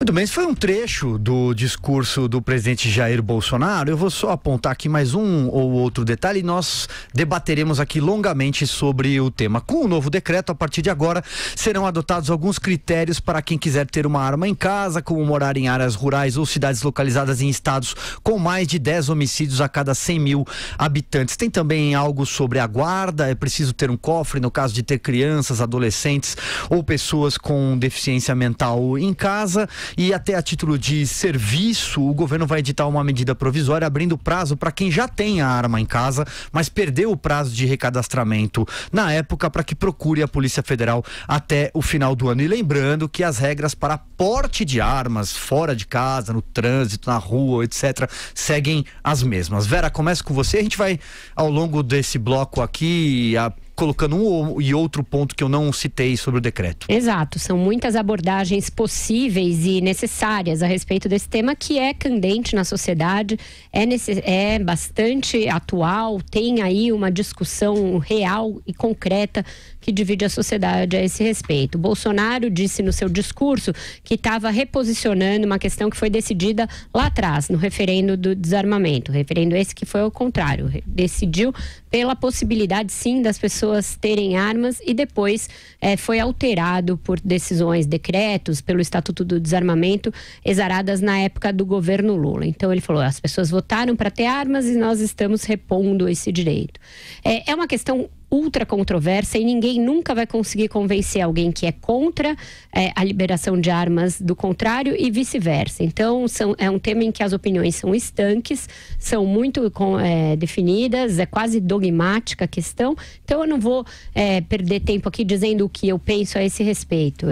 Muito bem, esse foi um trecho do discurso do presidente Jair Bolsonaro. Eu vou só apontar aqui mais um ou outro detalhe e nós debateremos aqui longamente sobre o tema. Com o novo decreto, a partir de agora, serão adotados alguns critérios para quem quiser ter uma arma em casa, como morar em áreas rurais ou cidades localizadas em estados com mais de 10 homicídios a cada 100 mil habitantes. Tem também algo sobre a guarda, é preciso ter um cofre no caso de ter crianças, adolescentes ou pessoas com deficiência mental em casa. E até a título de serviço, o governo vai editar uma medida provisória abrindo prazo para quem já tem a arma em casa, mas perdeu o prazo de recadastramento na época, para que procure a Polícia Federal até o final do ano. E lembrando que as regras para porte de armas fora de casa, no trânsito, na rua, etc., seguem as mesmas. Vera, começa com você. A gente vai, ao longo desse bloco aqui, colocando um e outro ponto que eu não citei sobre o decreto. Exato, são muitas abordagens possíveis e necessárias a respeito desse tema, que é candente na sociedade, é bastante atual, tem aí uma discussão real e concreta que divide a sociedade a esse respeito. Bolsonaro disse no seu discurso que estava reposicionando uma questão que foi decidida lá atrás, no referendo do desarmamento. O referendo esse que foi ao contrário, decidiu pela possibilidade, sim, das pessoas terem armas, e depois foi alterado por decisões, decretos, pelo Estatuto do Desarmamento, exaradas na época do governo Lula. Então ele falou, as pessoas votaram para ter armas e nós estamos repondo esse direito. É uma questão ultra controversa e ninguém nunca vai conseguir convencer alguém que é contra a liberação de armas do contrário e vice-versa. Então é um tema em que as opiniões são estanques, são muito definidas, é quase dogmática a questão. Então eu não vou perder tempo aqui dizendo o que eu penso a esse respeito.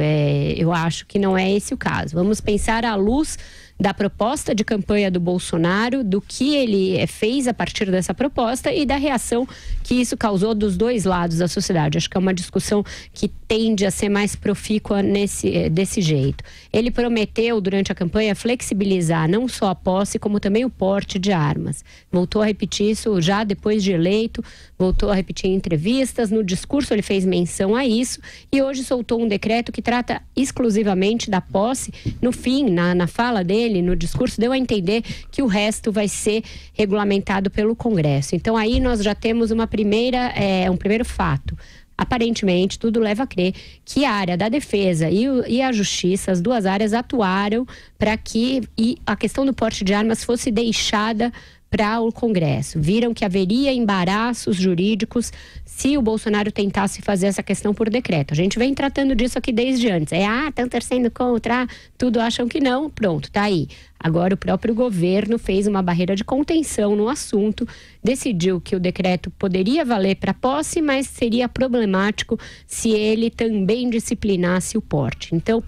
Eu acho que não é esse o caso. Vamos pensar à luz da proposta de campanha do Bolsonaro, do que ele fez a partir dessa proposta e da reação que isso causou dos dois lados da sociedade. Acho que é uma discussão que tende a ser mais profícua desse jeito. Ele prometeu durante a campanha flexibilizar não só a posse, como também o porte de armas. Voltou a repetir isso já depois de eleito, voltou a repetir em entrevistas, no discurso ele fez menção a isso e hoje soltou um decreto que trata exclusivamente da posse. No fim, na fala dele, no discurso, deu a entender que o resto vai ser regulamentado pelo Congresso. Então aí nós já temos um primeiro fato. Aparentemente, tudo leva a crer que a área da defesa e a justiça, as duas áreas, atuaram para que a questão do porte de armas fosse deixada para o Congresso. Viram que haveria embaraços jurídicos se o Bolsonaro tentasse fazer essa questão por decreto. A gente vem tratando disso aqui desde antes. Estão torcendo contra, tudo acham que não, pronto, tá aí. Agora o próprio governo fez uma barreira de contenção no assunto, decidiu que o decreto poderia valer para posse, mas seria problemático se ele também disciplinasse o porte. Então,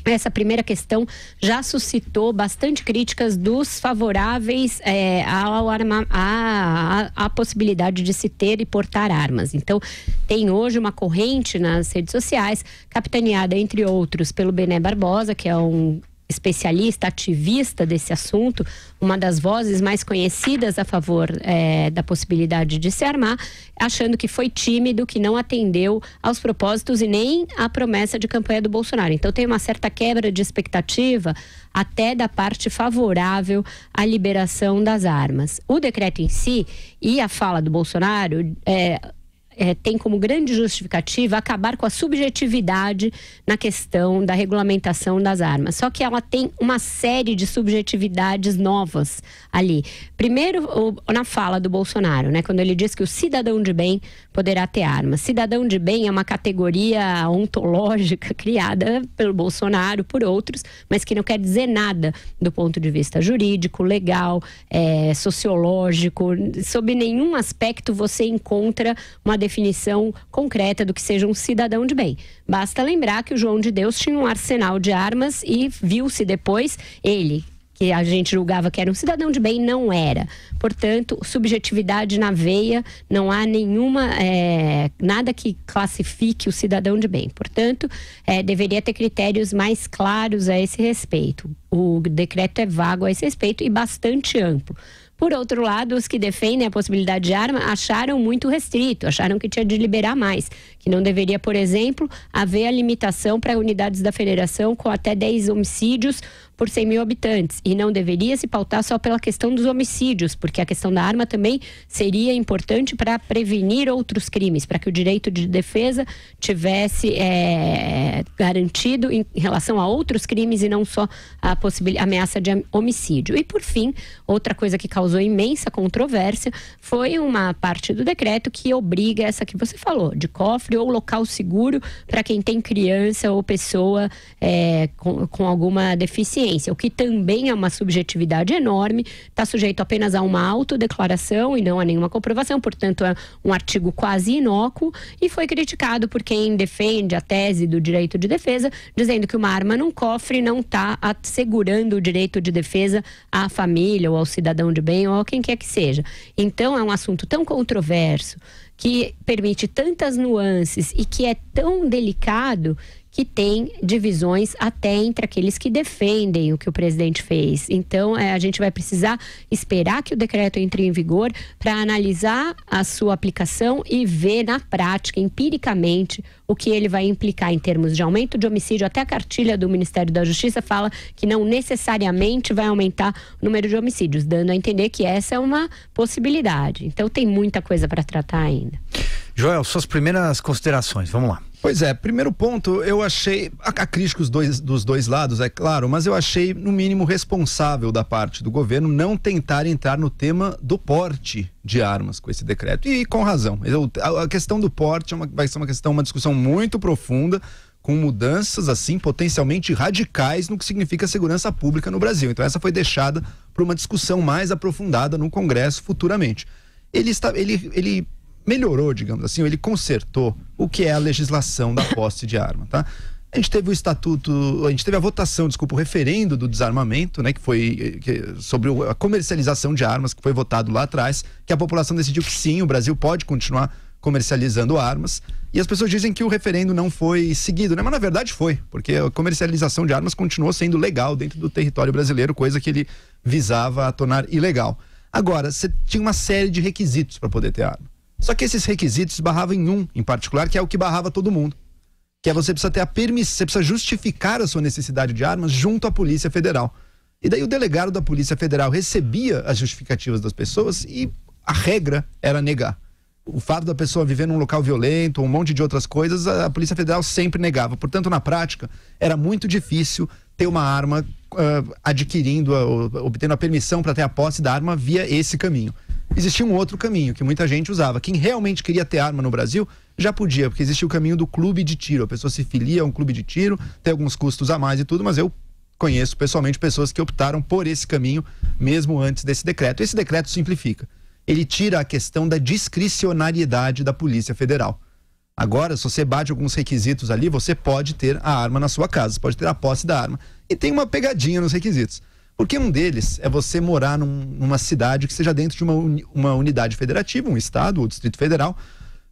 essa primeira questão já suscitou bastante críticas dos favoráveis à possibilidade de se ter e portar armas. Então, tem hoje uma corrente nas redes sociais, capitaneada, entre outros, pelo Bené Barbosa, que é um especialista, ativista desse assunto, uma das vozes mais conhecidas a favor da possibilidade de se armar, achando que foi tímido, que não atendeu aos propósitos e nem à promessa de campanha do Bolsonaro. Então tem uma certa quebra de expectativa até da parte favorável à liberação das armas. O decreto em si e a fala do Bolsonaro tem como grande justificativa acabar com a subjetividade na questão da regulamentação das armas. Só que ela tem uma série de subjetividades novas ali. Primeiro, na fala do Bolsonaro, né, quando ele diz que o cidadão de bem poderá ter armas. Cidadão de bem é uma categoria ontológica criada pelo Bolsonaro, por outros, mas que não quer dizer nada do ponto de vista jurídico, legal, sociológico. Sob nenhum aspecto você encontra uma definição concreta do que seja um cidadão de bem. Basta lembrar que o João de Deus tinha um arsenal de armas e viu-se depois, ele, que a gente julgava que era um cidadão de bem, não era. Portanto, subjetividade na veia, não há nada que classifique o cidadão de bem. Portanto, deveria ter critérios mais claros a esse respeito. O decreto é vago a esse respeito e bastante amplo. Por outro lado, os que defendem a possibilidade de arma acharam muito restrito, acharam que tinha de liberar mais, que não deveria, por exemplo, haver a limitação para unidades da federação com até 10 homicídios por 100 mil habitantes. E não deveria se pautar só pela questão dos homicídios, porque a questão da arma também seria importante para prevenir outros crimes, para que o direito de defesa tivesse garantido em relação a outros crimes e não só a ameaça de homicídio. E, por fim, outra coisa que causou imensa controvérsia foi uma parte do decreto que obriga essa que você falou, de cofre ou local seguro para quem tem criança ou pessoa com alguma deficiência, o que também é uma subjetividade enorme, está sujeito apenas a uma autodeclaração e não a nenhuma comprovação, portanto é um artigo quase inócuo e foi criticado por quem defende a tese do direito de defesa, dizendo que uma arma num cofre não está assegurando o direito de defesa à família ou ao cidadão de bem ou a quem quer que seja. Então é um assunto tão controverso, que permite tantas nuances e que é tão delicado que tem divisões até entre aqueles que defendem o que o presidente fez. Então, a gente vai precisar esperar que o decreto entre em vigor para analisar a sua aplicação e ver na prática, empiricamente, o que ele vai implicar em termos de aumento de homicídio. Até a cartilha do Ministério da Justiça fala que não necessariamente vai aumentar o número de homicídios, dando a entender que essa é uma possibilidade. Então, tem muita coisa para tratar ainda. Joel, suas primeiras considerações, vamos lá. Pois é, primeiro ponto, eu achei, a crítica dos dois lados, é claro, mas eu achei no mínimo responsável da parte do governo não tentar entrar no tema do porte de armas com esse decreto, e com razão. A questão do porte vai ser uma discussão muito profunda, com mudanças assim potencialmente radicais no que significa segurança pública no Brasil. Então essa foi deixada para uma discussão mais aprofundada no Congresso futuramente. Ele melhorou, digamos assim, ele consertou o que é a legislação da posse de arma, tá? A gente teve a votação, o referendo do desarmamento, né, que foi sobre a comercialização de armas, que foi votado lá atrás, que a população decidiu que sim, o Brasil pode continuar comercializando armas, e as pessoas dizem que o referendo não foi seguido, né? Mas na verdade foi, porque a comercialização de armas continuou sendo legal dentro do território brasileiro, coisa que ele visava a tornar ilegal. Agora, você tinha uma série de requisitos para poder ter arma. Só que esses requisitos barravam em um, em particular, que é o que barrava todo mundo. Que é você precisa ter a permissão, você precisa justificar a sua necessidade de armas junto à Polícia Federal. E daí o delegado da Polícia Federal recebia as justificativas das pessoas e a regra era negar. O fato da pessoa viver num local violento, um monte de outras coisas, a Polícia Federal sempre negava. Portanto, na prática, era muito difícil ter uma arma obtendo a permissão para ter a posse da arma via esse caminho. Existia um outro caminho que muita gente usava. Quem realmente queria ter arma no Brasil já podia, porque existia o caminho do clube de tiro. A pessoa se filia a um clube de tiro, tem alguns custos a mais e tudo, mas eu conheço pessoalmente pessoas que optaram por esse caminho mesmo antes desse decreto. Esse decreto simplifica. Ele tira a questão da discricionariedade da Polícia Federal. Agora, se você bate alguns requisitos ali, você pode ter a arma na sua casa, você pode ter a posse da arma. E tem uma pegadinha nos requisitos. Porque um deles é você morar numa cidade que seja dentro de uma unidade federativa, um estado ou distrito federal,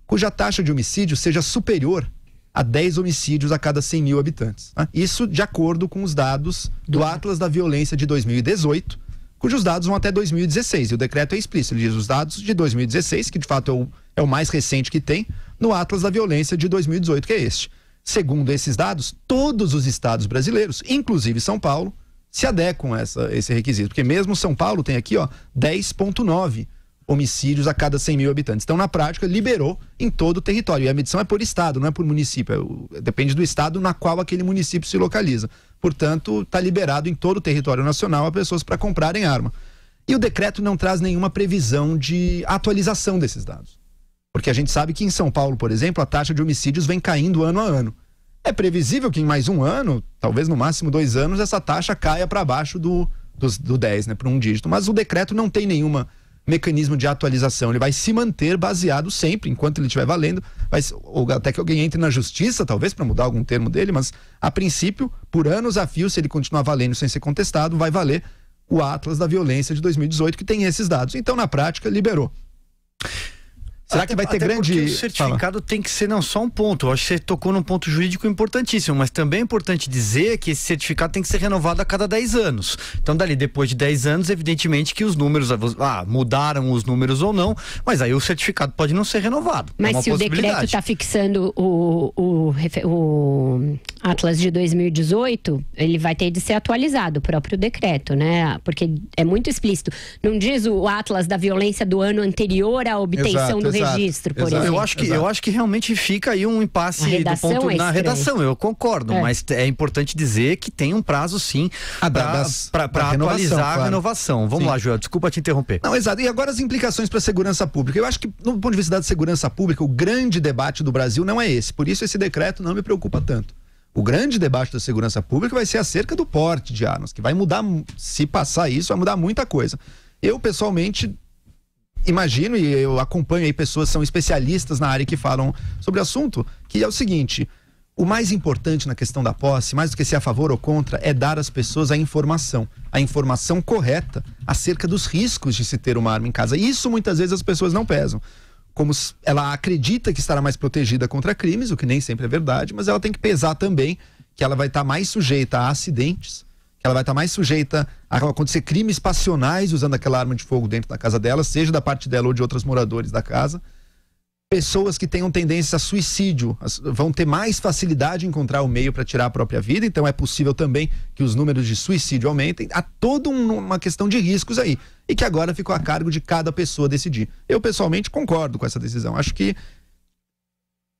cuja taxa de homicídio seja superior a 10 homicídios a cada 100 mil habitantes. Tá? Isso de acordo com os dados do Atlas da Violência de 2018, cujos dados vão até 2016. E o decreto é explícito, ele diz os dados de 2016, que de fato é o mais recente que tem, no Atlas da Violência de 2018, que é este. Segundo esses dados, todos os estados brasileiros, inclusive São Paulo, se adequam a esse requisito, porque mesmo São Paulo tem aqui 10,9 homicídios a cada 100 mil habitantes. Então, na prática, liberou em todo o território. E a medição é por estado, não é por município. Depende do estado na qual aquele município se localiza. Portanto, está liberado em todo o território nacional a pessoas para comprarem arma. E o decreto não traz nenhuma previsão de atualização desses dados. Porque a gente sabe que em São Paulo, por exemplo, a taxa de homicídios vem caindo ano a ano. É previsível que em mais um ano, talvez no máximo 2 anos, essa taxa caia para baixo do 10, né, para um dígito. Mas o decreto não tem nenhum mecanismo de atualização. Ele vai se manter baseado sempre, enquanto ele estiver valendo, ou até que alguém entre na justiça, talvez, para mudar algum termo dele, mas a princípio, por anos a fio, se ele continuar valendo sem ser contestado, vai valer o Atlas da Violência de 2018, que tem esses dados. Então, na prática, liberou. Será que vai ter grande... O certificado tem que ser não só um ponto. Eu acho que você tocou num ponto jurídico importantíssimo, mas também é importante dizer que esse certificado tem que ser renovado a cada 10 anos. Então, dali, depois de 10 anos, evidentemente que os números, mudaram os números ou não, mas aí o certificado pode não ser renovado. Mas se o decreto está fixando o Atlas de 2018, ele vai ter de ser atualizado, o próprio decreto, né? Porque é muito explícito. Não diz o Atlas da violência do ano anterior à obtenção do registro, por exemplo. Eu acho que realmente fica aí um impasse na redação, eu concordo, mas é importante dizer que tem um prazo sim para atualizar a renovação. Vamos lá, Joel, desculpa te interromper. Não, exato. E agora as implicações para a segurança pública. Eu acho que, no ponto de vista da segurança pública, o grande debate do Brasil não é esse. Por isso esse decreto não me preocupa tanto. O grande debate da segurança pública vai ser acerca do porte de armas, que vai mudar, se passar isso, vai mudar muita coisa. Eu, pessoalmente, imagino, e eu acompanho aí pessoas que são especialistas na área que falam sobre o assunto, que é o seguinte: o mais importante na questão da posse, mais do que ser a favor ou contra, é dar às pessoas a informação correta acerca dos riscos de se ter uma arma em casa. E isso muitas vezes as pessoas não pesam. Como ela acredita que estará mais protegida contra crimes, o que nem sempre é verdade, mas ela tem que pesar também que ela vai estar mais sujeita a acidentes, que ela vai estar mais sujeita a acontecer crimes passionais usando aquela arma de fogo dentro da casa dela, seja da parte dela ou de outros moradores da casa. Pessoas que tenham tendência a suicídio vão ter mais facilidade em encontrar o meio para tirar a própria vida, então é possível também que os números de suicídio aumentem. Há toda uma questão de riscos aí, e que agora ficou a cargo de cada pessoa decidir. Eu pessoalmente concordo com essa decisão, acho que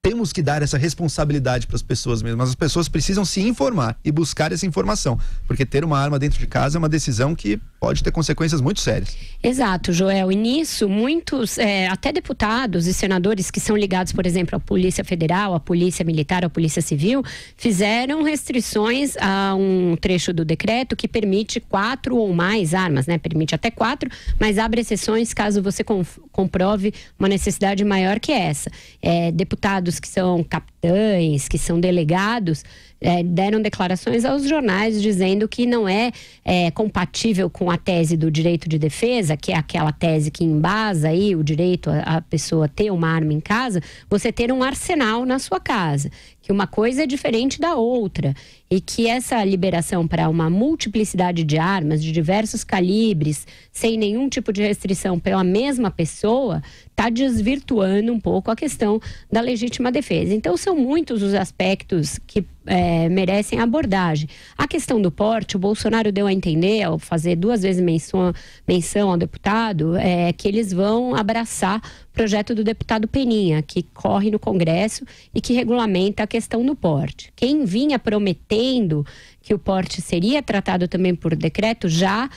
temos que dar essa responsabilidade para as pessoas mesmo, mas as pessoas precisam se informar e buscar essa informação, porque ter uma arma dentro de casa é uma decisão que pode ter consequências muito sérias. Exato, Joel, e nisso muitos, até deputados e senadores que são ligados, por exemplo, à Polícia Federal, à Polícia Militar, à Polícia Civil, fizeram restrições a um trecho do decreto que permite 4 ou mais armas, né? Permite até 4, mas abre exceções caso você comprove uma necessidade maior que essa. Deputados que são capitães, que são delegados, deram declarações aos jornais dizendo que não é compatível com a tese do direito de defesa, que é aquela tese que embasa aí o direito a pessoa ter uma arma em casa, você ter um arsenal na sua casa, que uma coisa é diferente da outra, e que essa liberação para uma multiplicidade de armas de diversos calibres, sem nenhum tipo de restrição pela mesma pessoa, está desvirtuando um pouco a questão da legítima defesa. Então são muitos os aspectos que merecem abordagem. A questão do porte, o Bolsonaro deu a entender, ao fazer 2 vezes menção ao deputado, que eles vão abraçar o projeto do deputado Peninha, que corre no Congresso e que regulamenta a questão do porte. Quem vinha prometendo que o porte seria tratado também por decreto já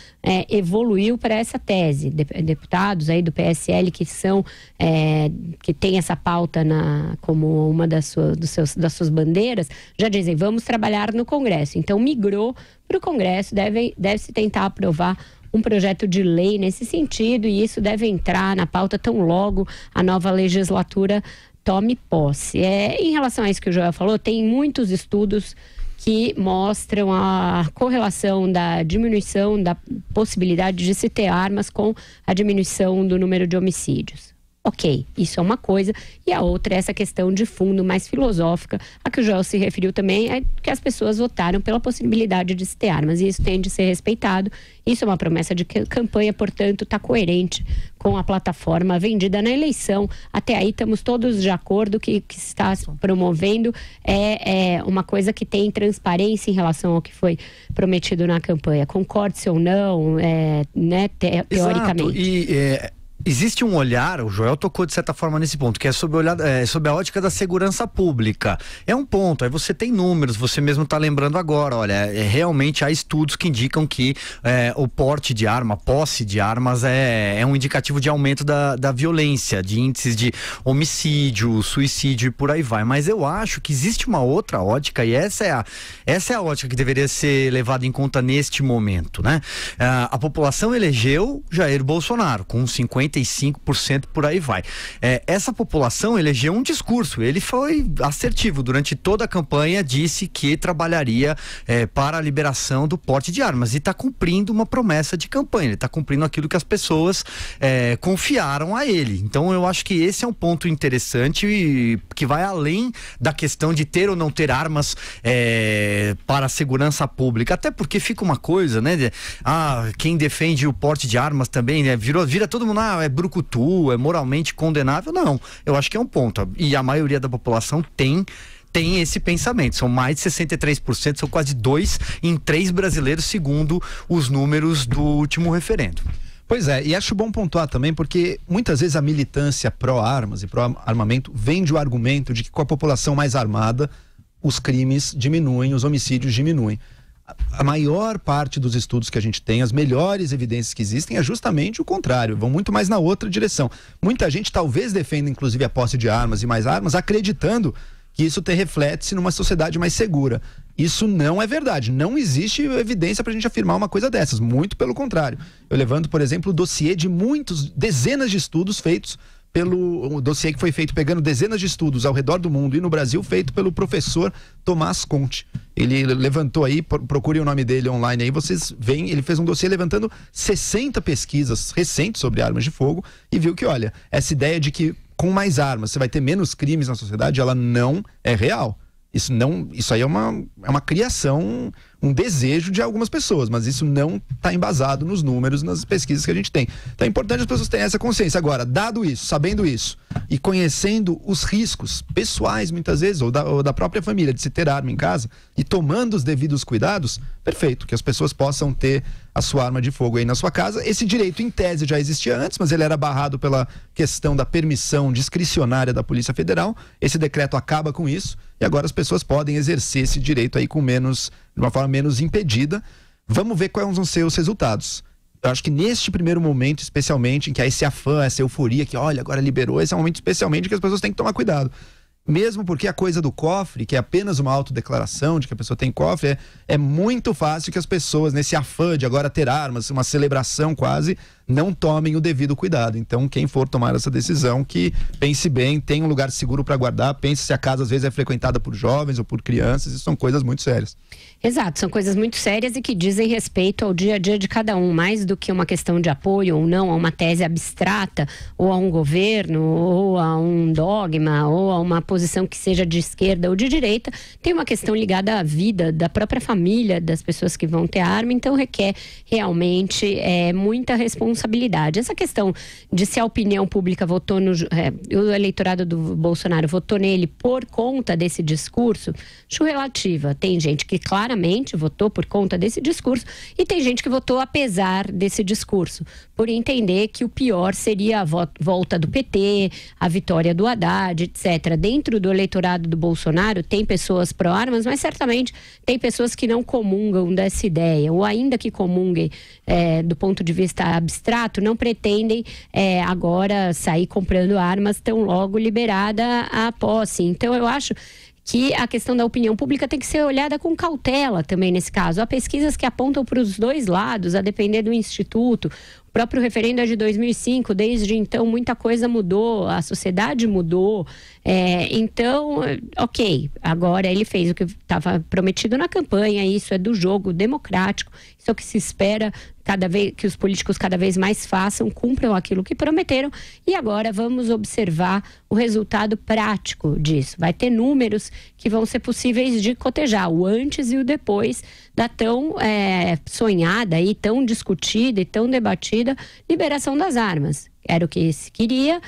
evoluiu para essa tese. Deputados aí do PSL que tem essa pauta como uma das suas bandeiras, já dizem, vamos trabalhar no Congresso. Então migrou para o Congresso, deve-se tentar aprovar um projeto de lei nesse sentido, e isso deve entrar na pauta tão logo a nova legislatura tome posse. Em relação a isso que o Joel falou, tem muitos estudos que mostram a correlação da diminuição da possibilidade de se ter armas com a diminuição do número de homicídios. Ok, isso é uma coisa, e a outra é essa questão de fundo mais filosófica, a que o Joel se referiu também, é que as pessoas votaram pela possibilidade de se ter armas, e isso tem de ser respeitado. Isso é uma promessa de campanha, portanto, está coerente com a plataforma vendida na eleição. Até aí estamos todos de acordo que está promovendo uma coisa que tem transparência em relação ao que foi prometido na campanha. Concorde-se ou não, teoricamente. Exato. Existe um olhar, o Joel tocou de certa forma nesse ponto, que é sobre a ótica da segurança pública. É um ponto, aí você tem números, você mesmo está lembrando agora, olha, realmente há estudos que indicam que o porte de arma, a posse de armas é um indicativo de aumento da violência, de índices de homicídio, suicídio e por aí vai. Mas eu acho que existe uma outra ótica, e essa é a ótica que deveria ser levada em conta neste momento, né? A população elegeu Jair Bolsonaro com 50 85%, por aí vai. Essa população elegeu um discurso, ele foi assertivo durante toda a campanha, disse que trabalharia para a liberação do porte de armas e está cumprindo uma promessa de campanha, ele está cumprindo aquilo que as pessoas confiaram a ele. Então eu acho que esse é um ponto interessante e que vai além da questão de ter ou não ter armas para a segurança pública, até porque fica uma coisa, né? Quem defende o porte de armas também, né? Vira todo mundo, é brucutu, é moralmente condenável. Não, eu acho que é um ponto. E a maioria da população tem esse pensamento. São mais de 63%, são quase 2 em 3 brasileiros, segundo os números do último referendo. Pois é, e acho bom pontuar também, porque muitas vezes a militância pró-armas e pró-armamento vende o argumento de que com a população mais armada, os crimes diminuem, os homicídios diminuem. A maior parte dos estudos que a gente tem, as melhores evidências que existem, é justamente o contrário, vão muito mais na outra direção. Muita gente talvez defenda inclusive a posse de armas e mais armas, acreditando que isso reflete-se numa sociedade mais segura. Isso não é verdade, não existe evidência para a gente afirmar uma coisa dessas, muito pelo contrário. Eu levanto, por exemplo, o dossiê de dezenas de estudos feitos pelo dossiê que foi feito pegando dezenas de estudos ao redor do mundo e no Brasil, feito pelo professor Tomás Conte. Ele levantou aí, procurem o nome dele online aí, vocês veem, ele fez um dossiê levantando 60 pesquisas recentes sobre armas de fogo e viu que, olha, essa ideia de que com mais armas você vai ter menos crimes na sociedade, ela não é real. Isso aí é uma criação, um desejo de algumas pessoas, mas isso não está embasado nos números, nas pesquisas que a gente tem. Então é importante as pessoas terem essa consciência. Agora, dado isso, sabendo isso e conhecendo os riscos pessoais, muitas vezes, ou da própria família, de se ter arma em casa e tomando os devidos cuidados, perfeito, que as pessoas possam ter a sua arma de fogo aí na sua casa. Esse direito, em tese, já existia antes, mas ele era barrado pela questão da permissão discricionária da Polícia Federal. Esse decreto acaba com isso e agora as pessoas podem exercer esse direito aí de uma forma menos impedida. Vamos ver quais vão ser os resultados. Eu acho que neste primeiro momento, especialmente, em que há esse afã, essa euforia, que olha, agora liberou, esse é um momento especialmente que as pessoas têm que tomar cuidado. Mesmo porque a coisa do cofre, que é apenas uma autodeclaração de que a pessoa tem cofre, é muito fácil que as pessoas, nesse afã de agora ter armas, uma celebração quase, não tomem o devido cuidado. Então, quem for tomar essa decisão, que pense bem, tenha um lugar seguro para guardar, pense se a casa às vezes é frequentada por jovens ou por crianças, isso são coisas muito sérias. Exato, são coisas muito sérias e que dizem respeito ao dia a dia de cada um, mais do que uma questão de apoio ou não a uma tese abstrata, ou a um governo, ou a um dogma, ou a uma posição que seja de esquerda ou de direita. Tem uma questão ligada à vida da própria família das pessoas que vão ter arma, então requer realmente muita responsabilidade. Essa questão de se a opinião pública votou o eleitorado do Bolsonaro votou nele por conta desse discurso, acho relativa. Tem gente que claramente votou por conta desse discurso e tem gente que votou apesar desse discurso, por entender que o pior seria a volta do PT, a vitória do Haddad, etc. Dentro do eleitorado do Bolsonaro tem pessoas pró-armas, mas certamente tem pessoas que não comungam dessa ideia, ou ainda que comunguem do ponto de vista abstrato, não pretendem agora sair comprando armas tão logo liberada a posse. Então eu acho que a questão da opinião pública tem que ser olhada com cautela também nesse caso. Há pesquisas que apontam para os dois lados, a depender do instituto. O próprio referendo é de 2005, desde então muita coisa mudou, a sociedade mudou. Então, ok, agora ele fez o que estava prometido na campanha, isso é do jogo democrático, isso é o que se espera cada vez que os políticos cada vez mais façam, cumpram aquilo que prometeram, e agora vamos observar o resultado prático disso. Vai ter números que vão ser possíveis de cotejar, o antes e o depois da tão sonhada e tão discutida e tão debatida liberação das armas. Era o que se queria,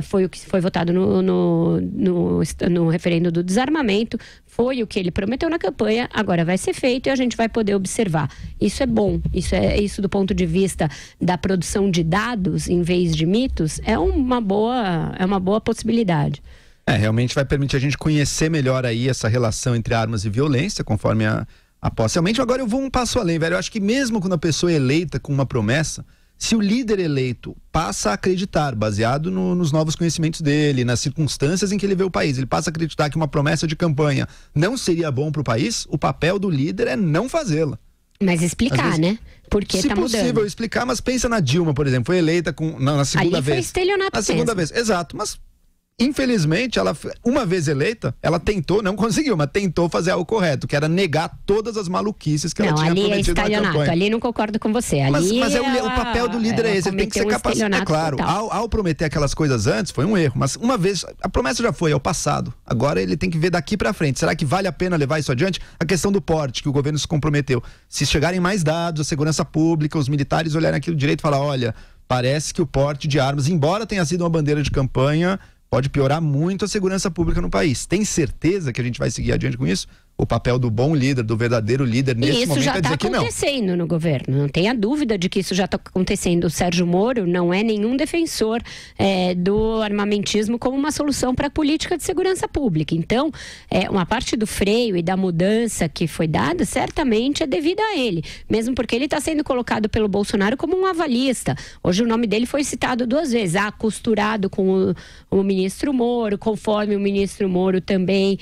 foi o que foi votado no referendo do desarmamento, foi o que ele prometeu na campanha, agora vai ser feito e a gente vai poder observar. Isso é bom, isso do ponto de vista da produção de dados em vez de mitos, é uma boa possibilidade. Realmente vai permitir a gente conhecer melhor aí essa relação entre armas e violência, conforme a posse. Realmente, agora eu vou um passo além, velho. Eu acho que mesmo quando a pessoa é eleita com uma promessa, se o líder eleito passa a acreditar, baseado nos novos conhecimentos dele, nas circunstâncias em que ele vê o país, ele passa a acreditar que uma promessa de campanha não seria bom para o país, o papel do líder é não fazê-la. Mas explicar, né? Porque se tá mudando. Se possível explicar, mas pensa na Dilma, por exemplo, foi eleita na segunda vez. Foi estelionato na segunda mesmo. vez, exato, mas infelizmente, ela, uma vez eleita, ela tentou, não conseguiu, mas tentou fazer algo correto, que era negar todas as maluquices que ela tinha prometido na campanha. Ali não concordo com você. Ali mas o papel do líder é esse, ele tem que ser capaz. É claro, ao prometer aquelas coisas antes, foi um erro, mas uma vez, a promessa já foi, é o passado. Agora ele tem que ver daqui pra frente. Será que vale a pena levar isso adiante? A questão do porte, que o governo se comprometeu. Se chegarem mais dados, a segurança pública, os militares olharem aquilo direito e falar, olha, parece que o porte de armas, embora tenha sido uma bandeira de campanha, pode piorar muito a segurança pública no país. Tem certeza que a gente vai seguir adiante com isso? O papel do bom líder, do verdadeiro líder nesse momento é dizer que não. Isso já está acontecendo no governo, não tenha dúvida de que isso já está acontecendo. O Sérgio Moro não é nenhum defensor do armamentismo como uma solução para a política de segurança pública. Então, uma parte do freio e da mudança que foi dada, certamente é devida a ele. Mesmo porque ele está sendo colocado pelo Bolsonaro como um avalista. Hoje o nome dele foi citado 2 vezes, costurado com o ministro Moro, conforme o ministro Moro também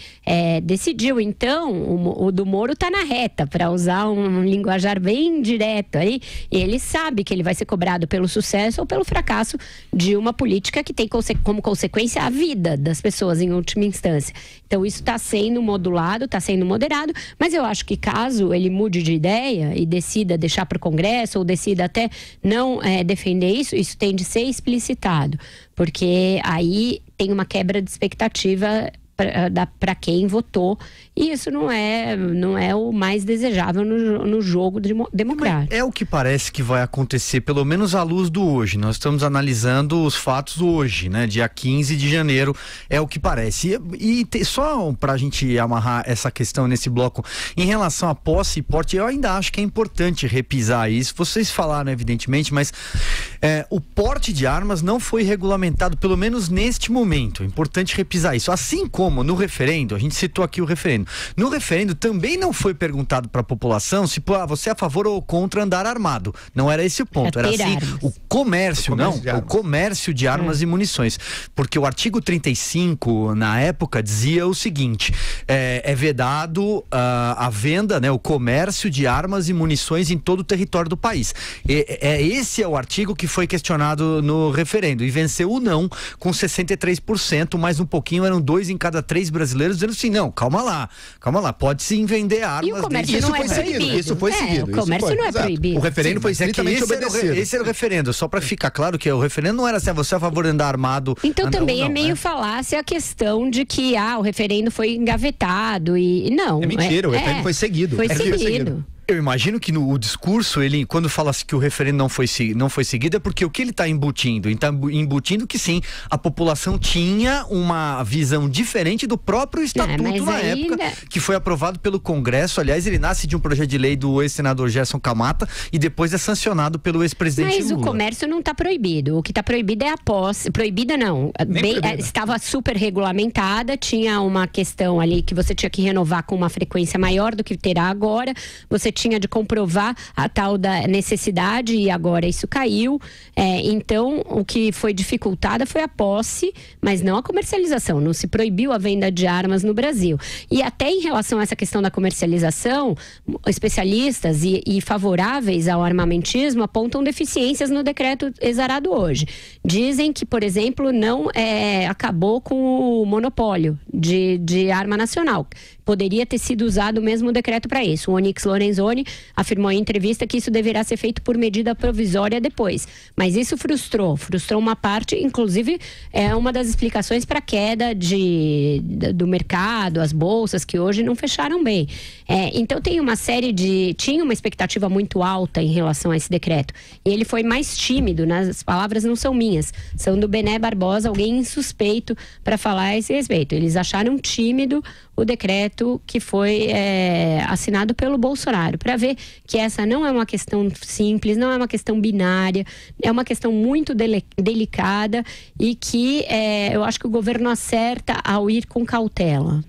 decidiu. Então, o do Moro está na reta, para usar um linguajar bem direto aí. Ele sabe que ele vai ser cobrado pelo sucesso ou pelo fracasso de uma política que tem como consequência a vida das pessoas em última instância. Então isso está sendo modulado, está sendo moderado, mas eu acho que caso ele mude de ideia e decida deixar para o Congresso ou decida até não defender isso tem de ser explicitado, porque aí tem uma quebra de expectativa para quem votou, e isso não é o mais desejável no jogo democrático. É o que parece que vai acontecer, pelo menos à luz do hoje. Nós estamos analisando os fatos hoje, né? Dia 15 de janeiro, é o que parece. Só para a gente amarrar essa questão nesse bloco, em relação a posse e porte, eu ainda acho que é importante repisar isso. Vocês falaram, evidentemente, mas o porte de armas não foi regulamentado, pelo menos neste momento. É importante repisar isso. Assim como no referendo, a gente citou aqui o referendo. No referendo também não foi perguntado para a população se você é a favor ou contra andar armado. Não era esse o ponto. Era assim, o comércio de armas e munições. Porque o artigo 35, na época, dizia o seguinte: é vedado a venda, né, o comércio de armas e munições em todo o território do país. Esse é o artigo que foi questionado no referendo e venceu o não com 63%, mais um pouquinho, eram 2 em cada 3 brasileiros dizendo assim, não, calma lá, pode sim vender armas. E o comércio não é proibido. Isso foi seguido. O comércio não é proibido. O referendo foi estritamente obedecido. Esse era o referendo, só para ficar claro que o referendo não era assim, você é a favor de andar armado. Então também é meio falácia a questão de que o referendo foi engavetado e não. É mentira, o referendo foi seguido. Foi seguido. Eu imagino que no discurso, ele, quando fala que o referendo não foi seguido, é porque o que ele está embutindo? Ele está embutindo que sim, a população tinha uma visão diferente do próprio estatuto na época, que foi aprovado pelo Congresso. Aliás, ele nasce de um projeto de lei do ex-senador Gerson Camata e depois é sancionado pelo ex-presidente Lula. Mas o comércio não está proibido. O que está proibido é a posse. Proibida não. Estava super regulamentada, tinha uma questão ali que você tinha que renovar com uma frequência maior do que terá agora. Você tinha de comprovar a tal da necessidade e agora isso caiu. Então, o que foi dificultada foi a posse, mas não a comercialização. Não se proibiu a venda de armas no Brasil. E até em relação a essa questão da comercialização, especialistas e favoráveis ao armamentismo apontam deficiências no decreto exarado hoje. Dizem que, por exemplo, não acabou com o monopólio de arma nacional. Poderia ter sido usado o mesmo decreto para isso. O Onyx Lorenzoni afirmou em entrevista que isso deverá ser feito por medida provisória depois. Mas isso frustrou uma parte, inclusive é uma das explicações para a queda do mercado, as bolsas que hoje não fecharam bem. Então tinha uma expectativa muito alta em relação a esse decreto. E ele foi mais tímido, né? As palavras não são minhas, são do Bené Barbosa, alguém insuspeito para falar a esse respeito. Eles acharam tímido o decreto que foi assinado pelo Bolsonaro, para ver que essa não é uma questão simples, não é uma questão binária, é uma questão muito delicada e que eu acho que o governo acerta ao ir com cautela.